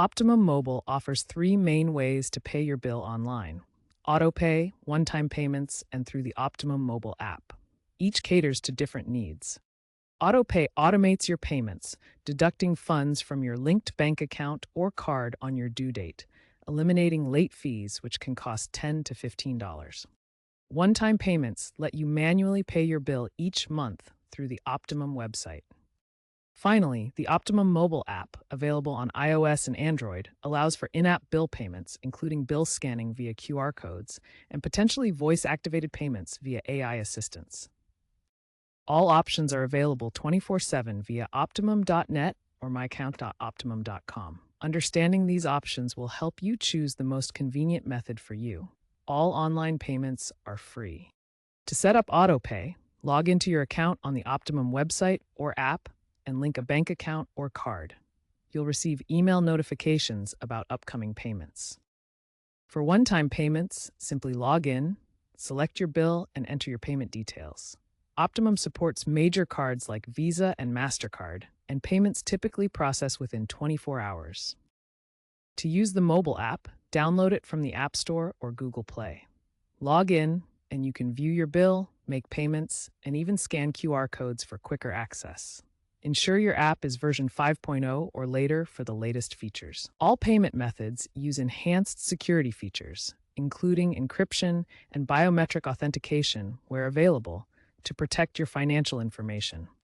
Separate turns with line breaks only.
Optimum Mobile offers three main ways to pay your bill online: AutoPay, one-time payments, and through the Optimum Mobile app. Each caters to different needs. AutoPay automates your payments, deducting funds from your linked bank account or card on your due date, eliminating late fees, which can cost $10 to $15. One-time payments let you manually pay your bill each month through the Optimum website. Finally, the Optimum mobile app, available on iOS and Android, allows for in-app bill payments, including bill scanning via QR codes and potentially voice-activated payments via AI assistants. All options are available 24/7 via optimum.net or myaccount.optimum.com. Understanding these options will help you choose the most convenient method for you. All online payments are free. To set up AutoPay, log into your account on the Optimum website or app and link a bank account or card. You'll receive email notifications about upcoming payments. For one-time payments, simply log in, select your bill, and enter your payment details. Optimum supports major cards like Visa and MasterCard, and payments typically process within 24 hours. To use the mobile app, download it from the App Store or Google Play. Log in, and you can view your bill, make payments, and even scan QR codes for quicker access. Ensure your app is version 5.0 or later for the latest features. All payment methods use enhanced security features, including encryption and biometric authentication where available, to protect your financial information.